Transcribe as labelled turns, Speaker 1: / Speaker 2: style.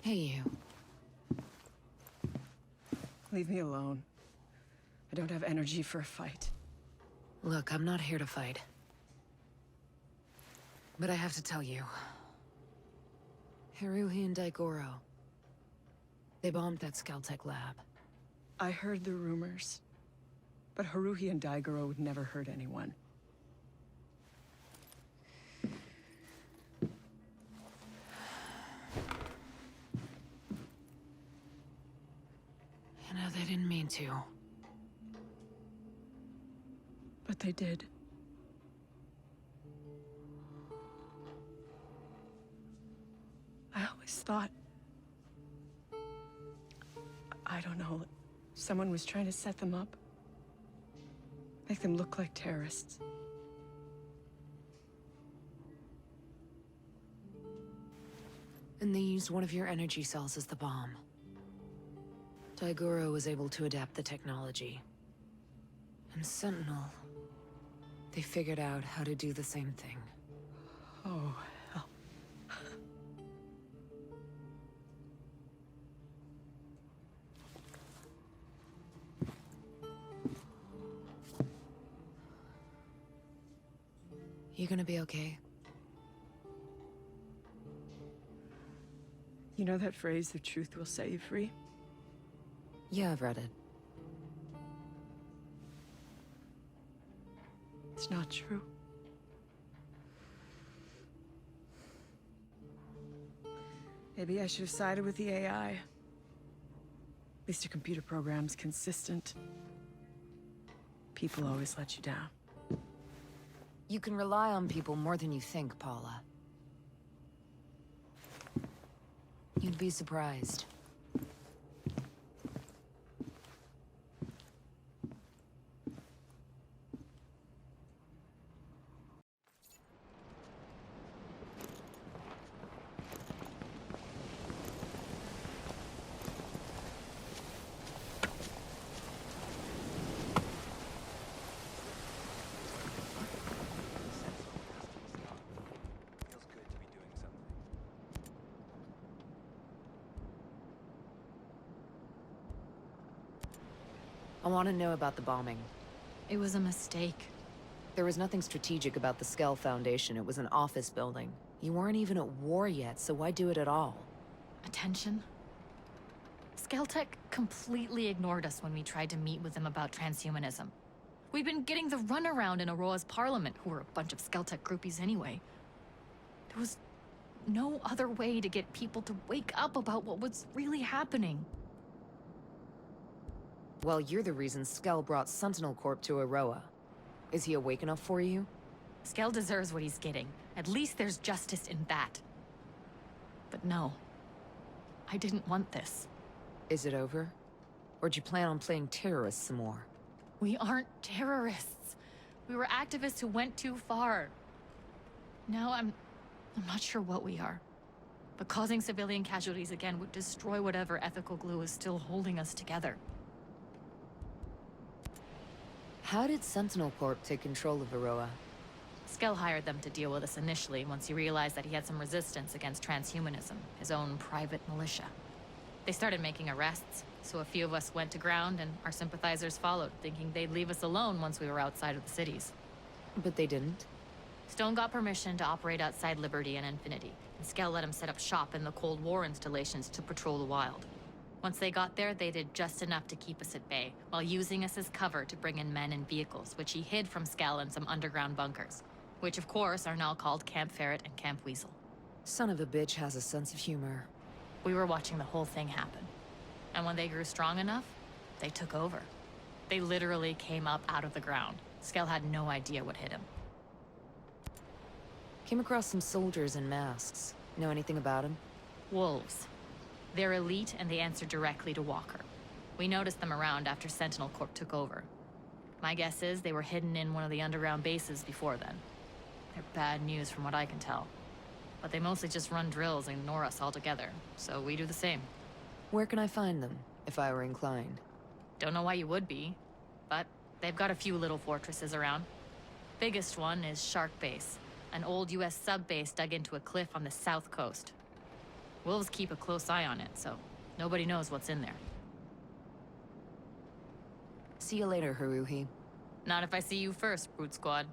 Speaker 1: Hey, you.
Speaker 2: Leave me alone. I don't have energy for a fight.
Speaker 1: Look, I'm not here to fight. But I have to tell you. Haruhi and Daigoro. They bombed that Skeltech lab.
Speaker 2: I heard the rumors. But Haruhi and Daigoro would never hurt anyone.
Speaker 1: You know, they didn't mean to.
Speaker 2: But they did. I always thought... I don't know, someone was trying to set them up. Make them look like terrorists.
Speaker 1: And they used one of your energy cells as the bomb. Daigoro was able to adapt the technology. And Sentinel... they figured out how to do the same thing.
Speaker 2: Oh, hell.
Speaker 1: You gonna be okay?
Speaker 2: You know that phrase, the truth will set you free?
Speaker 1: Yeah, I've read it.
Speaker 2: It's not true. Maybe I should have sided with the AI. At least a computer program's consistent. People always let you down.
Speaker 1: You can rely on people more than you think, Paula. You'd be surprised.
Speaker 3: Feels good to be doing something.
Speaker 1: I want to know about the bombing.
Speaker 4: It was a mistake.
Speaker 1: There was nothing strategic about the Skell Foundation. It was an office building. You weren't even at war yet, so why do it at all?
Speaker 4: Attention? Skeltech completely ignored us when we tried to meet with them about transhumanism. We've been getting the runaround in Aurora's parliament, who were a bunch of Skeltech groupies anyway. There was no other way to get people to wake up about what was really happening.
Speaker 1: Well, you're the reason Skell brought Sentinel Corp to Aroa. Is he awake enough for you?
Speaker 4: Skell deserves what he's getting. At least there's justice in that. But no. I didn't want this.
Speaker 1: Is it over? Or do you plan on playing terrorists some more?
Speaker 4: We aren't terrorists. We were activists who went too far. Now I'm not sure what we are. But causing civilian casualties again would destroy whatever ethical glue is still holding us together.
Speaker 1: How did Sentinel Corp take control of Aroa?
Speaker 4: Skell hired them to deal with us initially once he realized that he had some resistance against transhumanism, his own private militia. They started making arrests, so a few of us went to ground and our sympathizers followed, thinking they'd leave us alone once we were outside of the cities.
Speaker 1: But they didn't.
Speaker 4: Stone got permission to operate outside Liberty and Infinity, and Skell let him set up shop in the Cold War installations to patrol the wild. Once they got there, they did just enough to keep us at bay, while using us as cover to bring in men and vehicles, which he hid from Skell in some underground bunkers, which of course are now called Camp Ferret and Camp Weasel.
Speaker 1: Son of a bitch has a sense of humor.
Speaker 4: We were watching the whole thing happen. And when they grew strong enough, they took over. They literally came up out of the ground. Skell had no idea what hit him.
Speaker 1: Came across some soldiers in masks. Know anything about them?
Speaker 4: Wolves. They're elite and they answer directly to Walker. We noticed them around after Sentinel Corp took over. My guess is they were hidden in one of the underground bases before then. They're bad news from what I can tell. But they mostly just run drills and ignore us altogether, so we do the same.
Speaker 1: Where can I find them, if I were inclined?
Speaker 4: Don't know why you would be, but they've got a few little fortresses around. Biggest one is Shark Base, an old US sub-base dug into a cliff on the south coast. Wolves keep a close eye on it, so nobody knows what's in there.
Speaker 1: See you later, Haruhi.
Speaker 4: Not if I see you first, Brute Squad.